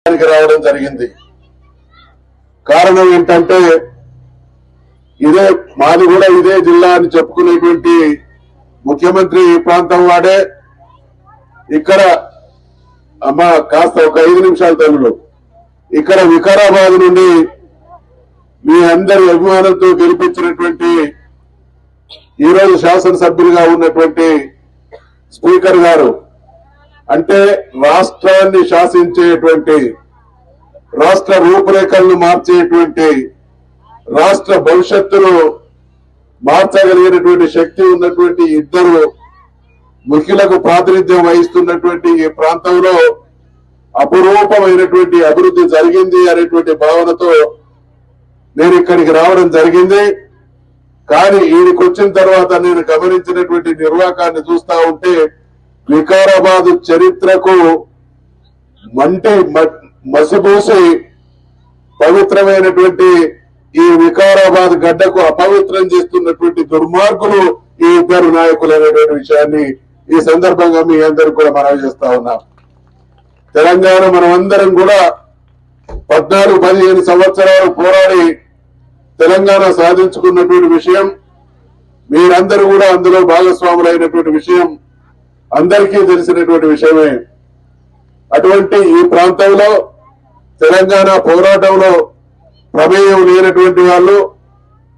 రావడం జరిగింది. కారణం ఏంటంటే ఇదే మాది కూడా ఇదే జిల్లా అని చెప్పుకునేటువంటి ముఖ్యమంత్రి ఈ ప్రాంతం వాడే. ఇక్కడ అమ్మ కాస్త ఒక 5 నిమిషాల తల్లులు ఇక్కడ వికారాబాద్ నుండి మీ అందరి అభిమానంతో గెలిపించినటువంటి ఈరోజు శాసనసభ్యులుగా ఉన్నటువంటి స్పీకర్ గారు, అంటే రాష్ట్రాన్ని శాసించేటువంటి, రాష్ట్ర రూపురేఖలను మార్చేటువంటి, రాష్ట్ర భవిష్యత్తును మార్చగలిగినటువంటి శక్తి ఉన్నటువంటి ఇద్దరు ముఖ్యులకు ప్రాతినిధ్యం వహిస్తున్నటువంటి ఈ ప్రాంతంలో అపురూపమైనటువంటి అభివృద్ధి జరిగింది అనేటువంటి భావనతో నేను ఇక్కడికి రావడం జరిగింది. కానీ ఈయనకి వచ్చిన తర్వాత నేను గమనించినటువంటి నిర్వాకాన్ని చూస్తా ఉంటే వికారాబాద్ చరిత్రకు మసిబూసి పవిత్రమైనటువంటి ఈ వికారాబాద్ గడ్డకు అపవిత్రం చేస్తున్నటువంటి దుర్మార్గులు ఈ ఇద్దరు నాయకులు అనేటువంటి విషయాన్ని ఈ సందర్భంగా మీ అందరికి కూడా మనవి చేస్తా ఉన్నాం. తెలంగాణ మనమందరం కూడా 14-15 సంవత్సరాలు పోరాడి తెలంగాణ సాధించుకున్నటువంటి విషయం, మీరందరూ కూడా అందులో భాగస్వాములైనటువంటి విషయం అందరికీ తెలిసినటువంటి విషయమే. అటువంటి ఈ ప్రాంతంలో తెలంగాణ పోరాటంలో ప్రమేయం లేనటువంటి వాళ్ళు,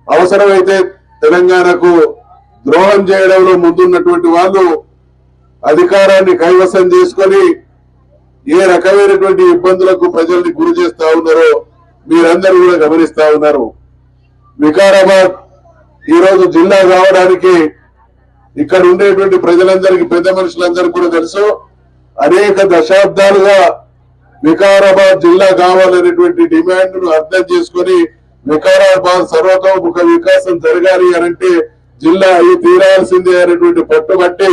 అవసరమైతే తెలంగాణకు ద్రోహం చేయడంలో ముందున్నటువంటి వాళ్ళు అధికారాన్ని కైవసం చేసుకొని ఏ రకమైనటువంటి ఇబ్బందులకు ప్రజల్ని గురి చేస్తా ఉన్నారో మీరందరూ కూడా గమనిస్తా ఉన్నారు. వికారాబాద్ ఈరోజు జిల్లా కావడానికి ఇక్కడ ఉండేటువంటి ప్రజలందరికీ, పెద్ద మనుషులందరికీ కూడా తెలుసు, అనేక దశాబ్దాలుగా వికారాబాద్ జిల్లా కావాలనేటువంటి డిమాండ్ ను అర్థం చేసుకుని వికారాబాద్ సర్వతోముఖ వికాసం జరగాలి అనంటే జిల్లా అయి తీరాల్సిందే అనేటువంటి పట్టుబట్టి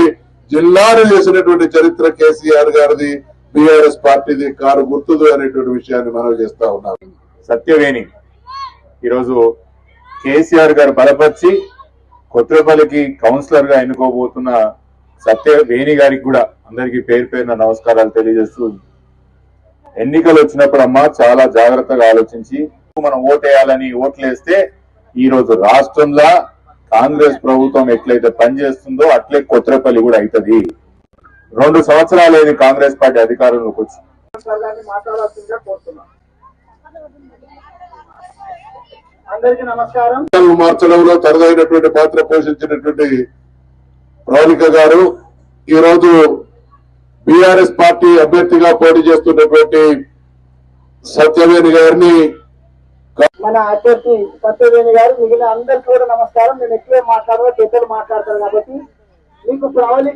జిల్లాను చేసినటువంటి చరిత్ర కేసీఆర్ గారిది, బీఆర్ఎస్ పార్టీది, కారు గుర్తుదు అనేటువంటి విషయాన్ని మనం చేస్తా ఉన్నాం. సత్యవేణి ఈరోజు కేసీఆర్ గారు బలపరిచి కొత్తపల్లికి కౌన్సిలర్ గా ఎన్నుకోబోతున్న సత్యవేణి గారికి కూడా అందరికీ పేరు పేరున నమస్కారాలు తెలియజేస్తూ, ఎన్నికలు వచ్చినప్పుడు అమ్మా చాలా జాగ్రత్తగా ఆలోచించి మనం ఓటేయాలని ఓట్లేస్తే ఈ రోజు రాష్ట్రంలో కాంగ్రెస్ ప్రభుత్వం ఎట్లయితే పనిచేస్తుందో అట్లే కొత్తపల్లి కూడా అవుతుంది. 2 సంవత్సరాలైంది కాంగ్రెస్ పార్టీ అధికారంలోకి వచ్చి. అందరికీ నమస్కారం. మార్చడంలో తరదైనటువంటి పాత్ర పోషించినటువంటి ప్రవళిక గారు ఈ రోజు బీఆర్ఎస్ పార్టీ అభ్యర్థిగా పోటీ చేస్తున్నటువంటి సత్యవేణి గారిని, మన అభ్యర్థి సత్యవేణి గారు, మిగిలిన అందరికీ కూడా నమస్కారం. నేను ఎక్కువ మాట్లాడగా పెద్దలు మాట్లాడతాను కాబట్టి మీకు ప్రవళిక